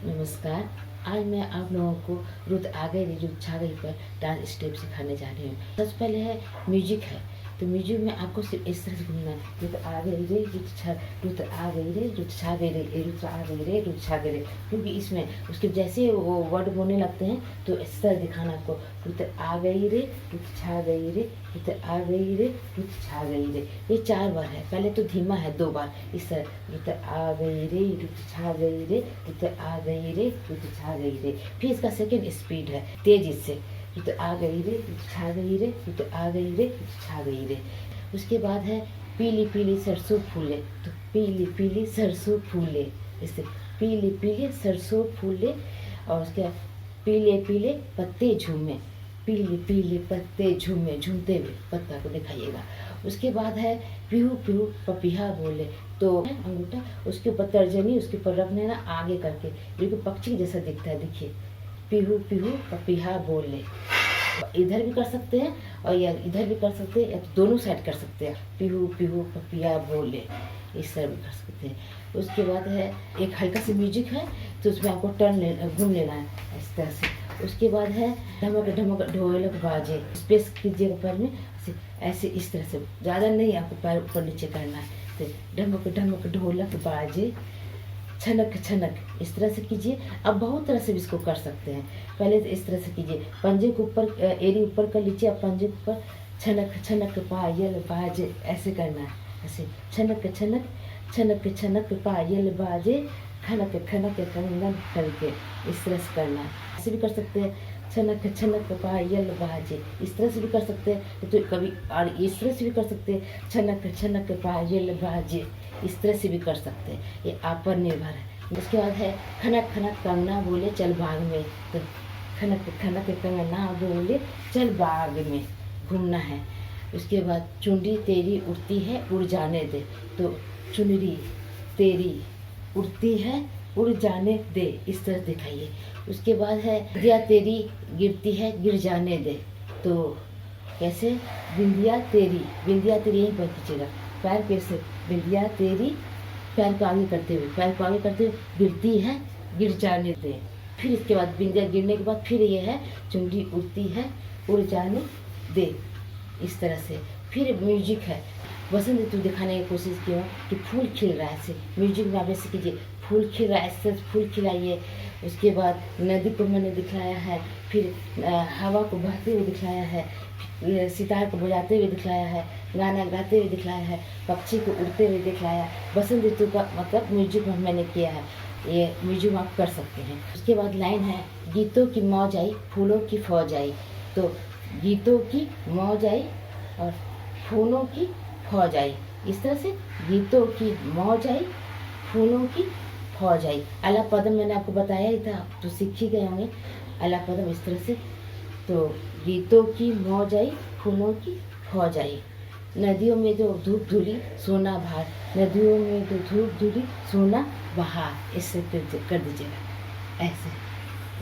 नमस्कार। आज मैं आप लोगों को रुत आ गई रे रुत छा गई पर डांस स्टेप सिखाने जा रही हूँ। सबसे पहले है म्यूजिक है, तो म्यूजिक में आपको सिर्फ इस तरह से घूमना है। रुत आ गई रे रुत आ गई रे रुत छा गई रे रुत आ गई रे रुत छा गई रे, क्योंकि इसमें उसके जैसे वो वर्ड बोलने लगते हैं तो इस तरह दिखाना आपको। रुत आ गई रे रुत छा गई रे रुत आ गई रे रुत छा गई रे, ये 4 बार है। पहले तो धीमा है 2 बार इस तरह, रुत आ गई रे रुत छा गई रे रुत आ गई रे रुत छा गई रे। फिर इसका सेकंड स्पीड है तेजी से, रुत आ गई रे रुत छा गई रे रुत आ गई रे रुत छा गई रे। उसके बाद है पीली पीली सरसों फूले, तो पीली पीली सरसों फूले, इससे पीली पीली सरसों फूले। और उसके बाद पीले पीले पत्ते झूमे, पीले पीले पत्ते झूमे, झूमते हुए पत्ता को दिखाइएगा। उसके बाद है पीहू पीहू पपीहा बोले, तो अंगूठा उसके ऊपर तर्जनी उसके ऊपर रखने ना आगे करके, बिल्कुल पक्षी जैसा दिखता है। देखिए पीहू पीहू पपीहा बोले, इधर भी कर सकते हैं और या इधर भी कर सकते हैं, या तो दोनों साइड कर सकते हैं। पीहू पीहू पपीहा बोले इस तरह भी कर सकते हैं। उसके बाद है एक हल्का सा म्यूजिक है, तो उसमें आपको घूम लेना है इस तरह से। उसके बाद है ढमक ढमक ढोलक बाजे, स्पेस कीजिएगा पैर में ऐसे इस तरह से, ज़्यादा नहीं आपको पैर ऊपर नीचे करना है। तो ढमक ढमक ढोलक बाजे छनक छनक इस तरह से कीजिए। अब बहुत तरह से भी इसको कर सकते हैं। पहले तो इस तरह से कीजिए, पंजे के ऊपर एड़ी ऊपर कर लीजिए, अब पंजे के ऊपर छनक छनक पायल बाजे ऐसे करना है। ऐसे छनक छनक छनक छनक पायल बाजे खनक खनक कंगन करके इस तरह से करना है। ऐसे भी कर सकते हैं, छनक छनक पायल बाजे इस तरह से भी कर सकते हैं। तो कभी और इस तरह से भी कर सकते हैं, छनक छनक पायल बाजे इस तरह से भी कर सकते हैं, ये आप पर निर्भर है। उसके बाद है खनक खनक कंगना बोले चल बाग में, तो खनक खनक कंगना बोले चल बाग में घूमना है। उसके बाद चुनरी तेरी उड़ती है उड़ जाने दे, तो चुनरी तेरी उड़ती है उड़ जाने दे इस तरह दिखाइए। उसके बाद है बिंदिया तेरी गिरती है गिर जाने दे, तो कैसे बिंदिया तेरी यहीं पर खींचेगा पैर पे से, बिंदिया तेरी पैर को आगे करते हुए, पैर को आगे करते हुए गिरती है गिर जाने दे। फिर इसके बाद बिंदिया गिरने के बाद फिर ये है चुनरी उड़ती है उड़ जाने दे इस तरह से। फिर म्यूजिक है, वसंत ऋतु दिखाने की कोशिश की हूँ कि फूल खिल रहा है ऐसे, म्यूजिक में आप ऐसे कीजिए फूल खिल रहा है ऐसे फूल खिलाइए। उसके बाद नदी को मैंने दिखलाया है, फिर हवा को बहते हुए दिखलाया है, सितार को बजाते हुए दिखलाया है, गाना गाते हुए दिखलाया है, पक्षी को उड़ते हुए दिखलाया। बसंत ऋतु का मतलब म्यूजिक में मैंने किया है, ये म्यूजिक आप कर सकते हैं। उसके बाद लाइन है गीतों की मौज आई फूलों की फौज आई, तो गीतों की मौज आई और फूलों की फौज आई इस तरह से, गीतों की मौज आई फूलों की फौज आई। आला पदम मैंने आपको बताया ही था, तो सीख ही गए होंगे आला पदम इस तरह से। तो गीतों की मौज आई फूलों की फौज आई, नदियों में जो धूप धुली सोना बहार, नदियों में जो धूप धुली सोना बहार ऐसे कर दीजिएगा ऐसे।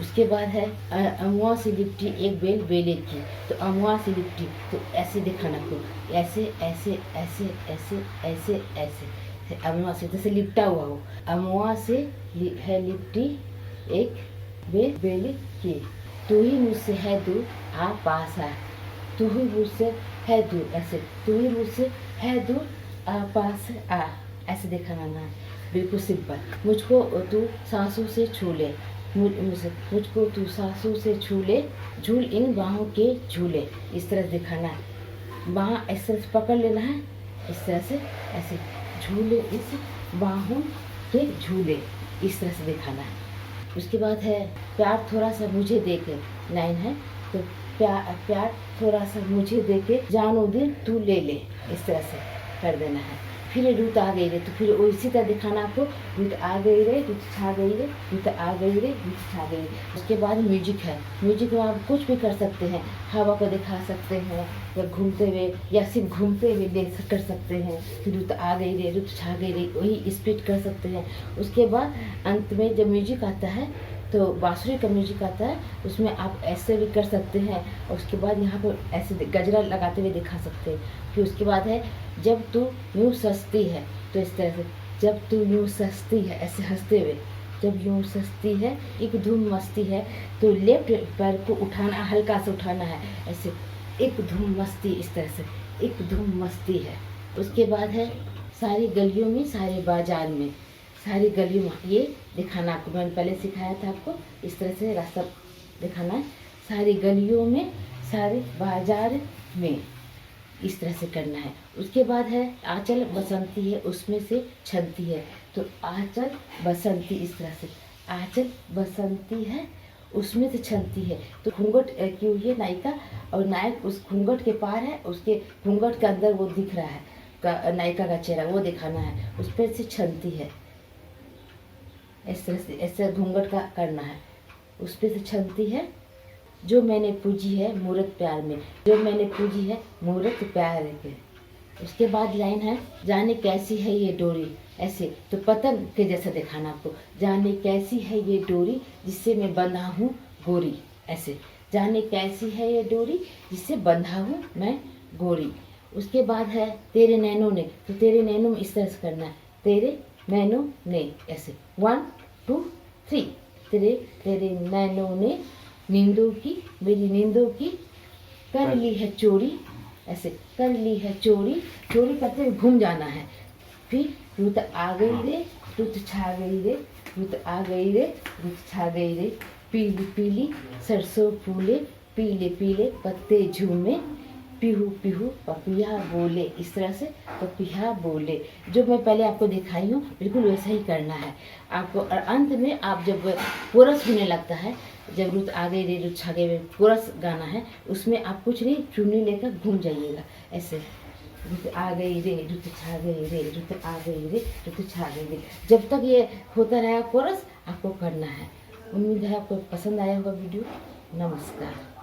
उसके बाद है अमुआ से लिपटी एक बेल बेले की, तो अमुआ से लिपटी तो ऐसे दिखाना को, ऐसे ऐसे ऐसे ऐसे ऐसे ऐसे अमुआ से जैसे लिपटा हुआ हो। अमुआ से है लिपटी एक बेल बेले की, तू ही मुझसे है दूर आ पास आ, तू ही मुझसे है दूर ऐसे, तू ही मुझसे है दूर आ पास आ ऐसे दिखाना है, बिल्कुल सिंपल। मुझको तू सांसों से छू ले, मुझको तू सांसों से छू ले, झूल इन बाहों के झूले इस तरह से दिखाना है। बाहाँ इस तरह से पकड़ लेना है इस तरह से ऐसे, झूले इस बाहों के झूले इस तरह से दिखाना है। उसके बाद है प्यार थोड़ा सा मुझे देके, लाइन है तो प्यार थोड़ा सा मुझे देके जानो दिल तू ले ले इस तरह से कर देना है। फिर रुत आ गई रे, तो फिर वो इसी तरह दिखाना आपको, रुत आ गई रे रुत छा गई रे रुत आ गई रे रुत छा गई रे। उसके बाद म्यूजिक है, म्यूजिक में आप कुछ भी कर सकते हैं, हवा को दिखा सकते हैं या घूमते हुए या सिर्फ घूमते हुए कर सकते हैं। फिर रुत आ गई रे रुत छा गई रे वही स्पीड कर सकते हैं। उसके बाद अंत में जब म्यूजिक आता है तो बांसुरी का म्यूजिक आता है, उसमें आप ऐसे भी कर सकते हैं। और उसके बाद यहाँ पर ऐसे गजरा लगाते हुए दिखा सकते हैं। फिर उसके बाद है जब तू यूँ सस्ती है, तो इस तरह से जब तू यूँ सस्ती है ऐसे हंसते हुए जब यूँ सजती है, एक धूम मस्ती है। तो लेफ्ट पैर को उठाना, हल्का से उठाना है ऐसे, एक धूम मस्ती, इस तरह से एक धूम मस्ती है। उसके बाद है सारी गलियों में, सारे बाजार में, सारी गलियों में, ये दिखाना आपको, मैंने पहले सिखाया था आपको, इस तरह से रास्ता दिखाना है। सारी गलियों में, सारे बाजार में, इस तरह से करना है। उसके बाद है आंचल बसंती है, उसमें से छनती है। तो आंचल बसंती, इस तरह से आंचल बसंती है, उसमें से छनती है। तो घूंघट की हुई है नायिका, और नायक उस घूंघट के पार है, उसके घूंघट के अंदर वो दिख रहा है नायिका का चेहरा, वो दिखाना है। उस पर से छनती है, इस तरह से ऐसे घूंघट का करना है। उस पर से छनती है, जो मैंने पूजी है मूरत प्यार में, जो मैंने पूजी है मूरत प्यार में। उसके बाद लाइन है, जाने कैसी है ये डोरी, ऐसे तो पतंग के जैसा दिखाना आपको। जाने कैसी है ये डोरी जिससे मैं बंधा हूँ गोरी, ऐसे जाने कैसी है ये डोरी जिससे बंधा हूँ मैं गोरी। उसके बाद है तेरे नैनों ने, तो तेरे नैनों में इस तरह से करना है, तेरे नैनों ने, ऐसे 1 2 3। तेरे नैनों ने नींदों की, मेरी नींदों की कर ली है चोरी, ऐसे कर ली है चोरी। चोरी करते हुए घूम जाना है। फिर रुत आ गई रे, रुत छा गई रे, रुत आ गई रे, रुत छा गई रे। पीली पीली सरसों फूले, पीले पीले पत्ते झूमे, पीहू पीहू पपिया बोले, इस तरह से पपिया बोले। जो मैं पहले आपको दिखाई हूँ बिल्कुल वैसा ही करना है आपको। और अंत में आप जब कोरस होने लगता है, जब रुत आ गई रे, रुत छा गई रे, कोरस गाना है, उसमें आप कुछ नहीं, चुन्नी लेकर घूम जाइएगा ऐसे, रुत आ गई रे, रुत छा गई रे, रुत आ गई रे, रुत छा गई रे। जब तक ये होता रहेगा कोरस, आपको करना है। उम्मीद है आपको पसंद आया होगा वीडियो। नमस्कार।